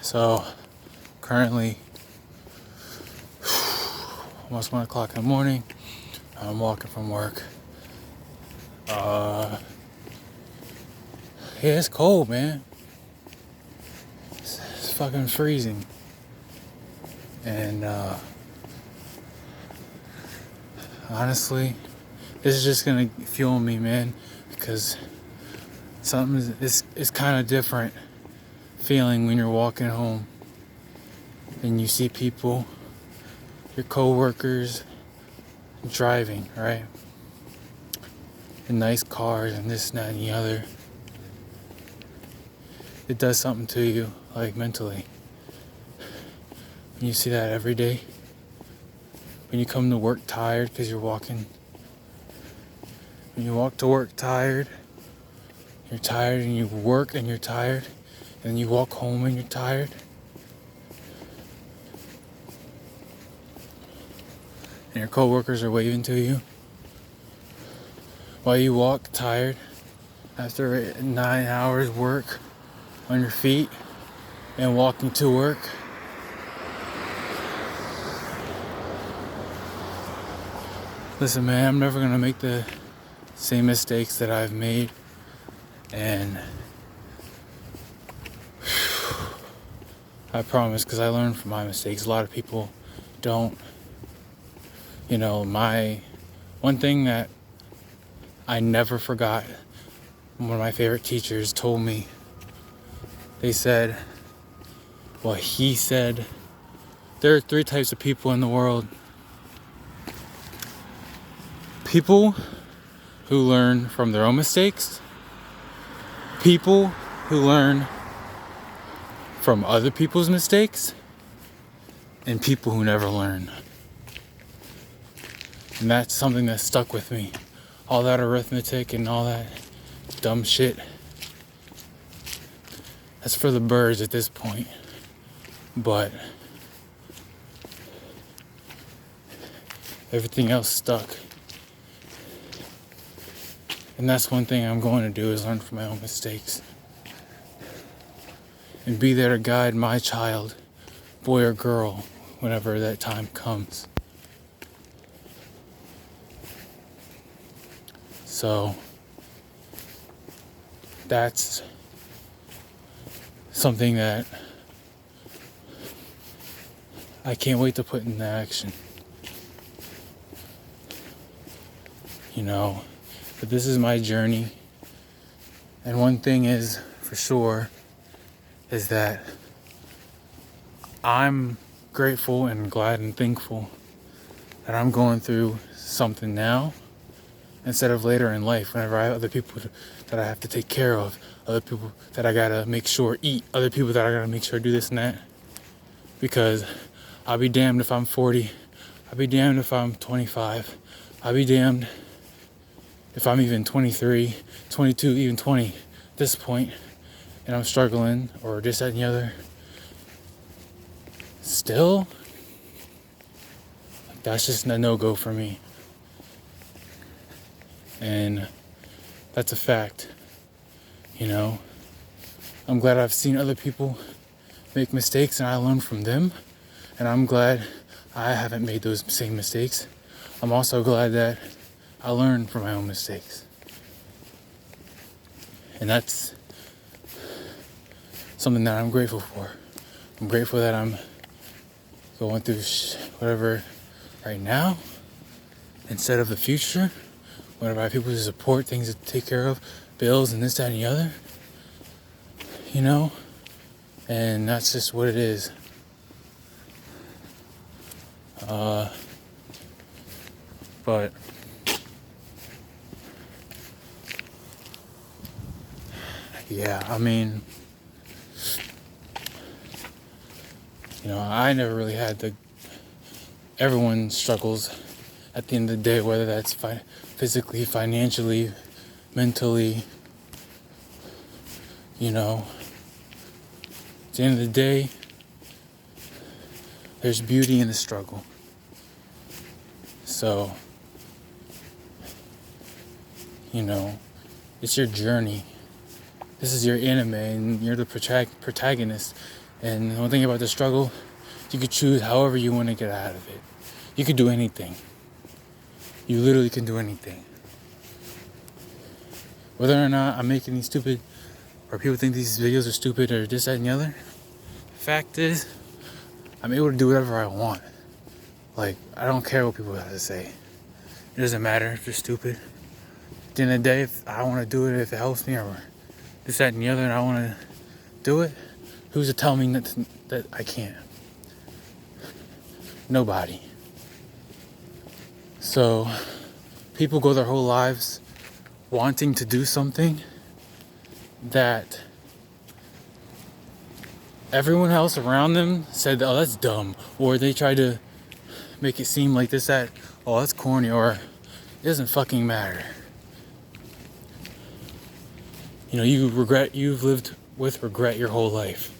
So currently almost 1 o'clock in the morning. I'm walking from work. Yeah, it's cold, man. It's fucking freezing. And honestly, this is just gonna fuel me, man, because something is kind of different feeling when you're walking home and you see people, your co-workers, driving, right? In nice cars and this and that and the other. It does something to you, like mentally. When you see that every day. When you come to work tired because you're walking. When you walk to work tired, you're tired, and you work and you're tired, and then you walk home and you're tired. And your coworkers are waving to you while you walk tired after 9 hours work on your feet and walking to work. Listen, man, I'm never gonna make the same mistakes that I've made, and I promise, because I learned from my mistakes. A lot of people don't. You know, my one thing that I never forgot, one of my favorite teachers told me, he said, there are 3 types of people in the world. People who learn from their own mistakes, people who learn from other people's mistakes, and people who never learn. And that's something that stuck with me. All that arithmetic and all that dumb shit, that's for the birds at this point. But everything else stuck. And that's one thing I'm going to do, is learn from my own mistakes. And be there to guide my child, boy or girl, whenever that time comes. So that's something that I can't wait to put into action. You know, but this is my journey. And one thing is for sure is that I'm grateful and glad and thankful that I'm going through something now instead of later in life, whenever I have other people that I have to take care of, other people that I gotta make sure eat, other people that I gotta make sure do this and that. Because I'll be damned if I'm 40, I'll be damned if I'm 25, I'll be damned if I'm even 23, 22, even 20 at this point, and I'm struggling, or this, that, and the other. Still, that's just a no-go for me. And that's a fact, you know. I'm glad I've seen other people make mistakes and I learn from them. And I'm glad I haven't made those same mistakes. I'm also glad that I learned from my own mistakes. And that's something that I'm grateful for. I'm grateful that I'm going through whatever right now instead of the future. Whenever I have people to support, things to take care of, bills and this, that, and the other. You know? And that's just what it is. But yeah, I mean, you know, I never really had everyone struggles at the end of the day, whether that's physically, financially, mentally, you know. At the end of the day, there's beauty in the struggle. So, you know, it's your journey. This is your anime, and you're the protagonist. And the one thing about the struggle, you could choose however you want to get out of it. You could do anything. You literally can do anything. Whether or not I'm making these stupid, or people think these videos are stupid, or this, that, and the other, the fact is, I'm able to do whatever I want. Like, I don't care what people have to say. It doesn't matter if they're stupid. At the end of the day, if I want to do it, if it helps me, or this, that, and the other, and I want to do it, who's to tell me that I can't? Nobody. So, people go their whole lives wanting to do something that everyone else around them said, oh, that's dumb. Or they try to make it seem like this, that, oh, that's corny, or it doesn't fucking matter. You know, you've lived with regret your whole life.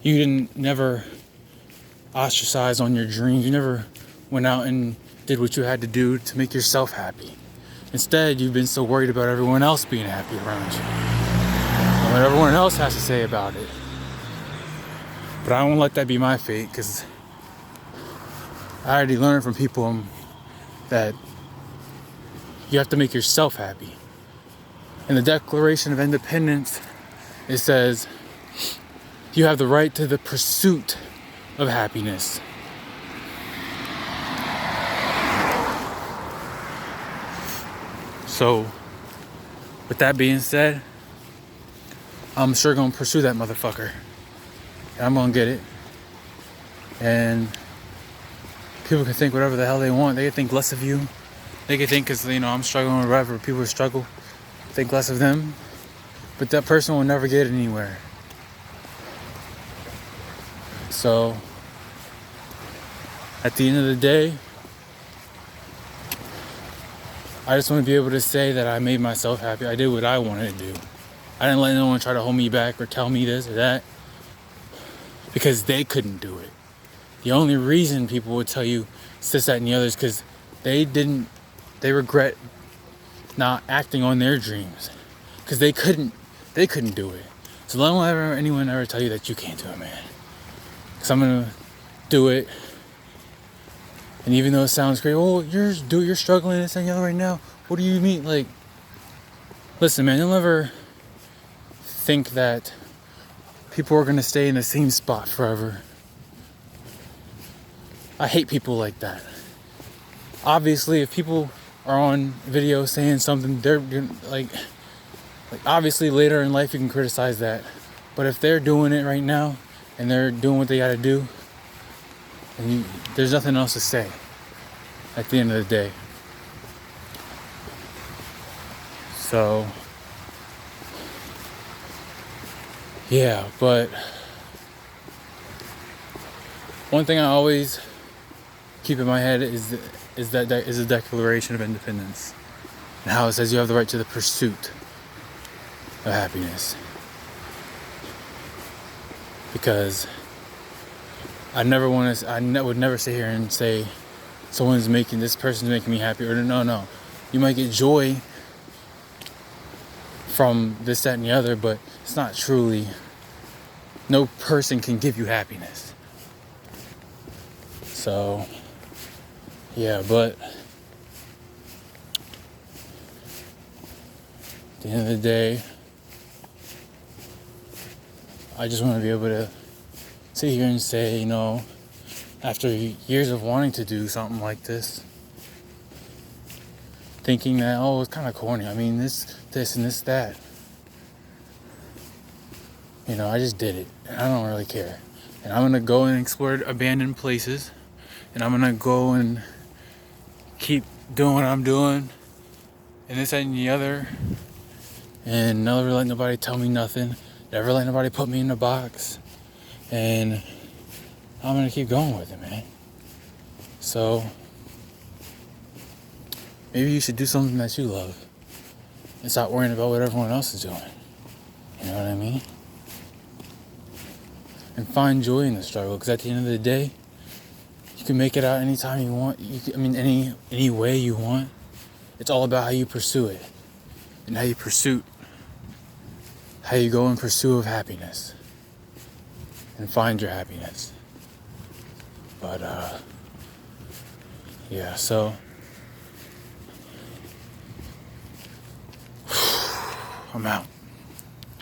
You never ostracized on your dreams. You never went out and did what you had to do to make yourself happy. Instead, you've been so worried about everyone else being happy around you and what everyone else has to say about it. But I won't let that be my fate, because I already learned from people that you have to make yourself happy. In the Declaration of Independence, it says you have the right to the pursuit of happiness. So, with that being said, I'm sure gonna pursue that motherfucker. And I'm gonna get it. And people can think whatever the hell they want. They can think less of you. They can think, because, you know, I'm struggling with whatever people struggle, think less of them. But that person will never get anywhere. So, at the end of the day, I just want to be able to say that I made myself happy. I did what I wanted to do. I didn't let no one try to hold me back or tell me this or that, because they couldn't do it. The only reason people would tell you this, that, and the other is because they regret not acting on their dreams, because they couldn't do it. So don't let anyone ever tell you that you can't do it, man. Because I'm going to do it. And even though it sounds great, oh, you're struggling this and the other right now. What do you mean? Like, listen, man, you'll never think that people are gonna stay in the same spot forever. I hate people like that. Obviously, if people are on video saying something, they're like obviously later in life you can criticize that. But if they're doing it right now and they're doing what they gotta do, and there's nothing else to say at the end of the day. So, yeah, but one thing I always keep in my head is the Declaration of Independence, and how it says you have the right to the pursuit of happiness. Because I would never sit here and say this person's making me happy, or no. You might get joy from this, that, and the other, but it's not truly, no person can give you happiness. So, yeah, but at the end of the day, I just want to be able to sit here and say, after years of wanting to do something like this, thinking that, oh, it's kind of corny. I mean, this and this, that. I just did it. And I don't really care. And I'm going to go and explore abandoned places. And I'm going to go and keep doing what I'm doing. And this, that, and the other. And never let nobody tell me nothing. Never let nobody put me in a box. And I'm going to keep going with it, man. So, maybe you should do something that you love. And stop worrying about what everyone else is doing. You know what I mean? And find joy in the struggle. Because at the end of the day, you can make it out anytime you want. Any way you want. It's all about how you pursue it. And how you go in pursuit of happiness. and find your happiness. But yeah, so I'm out.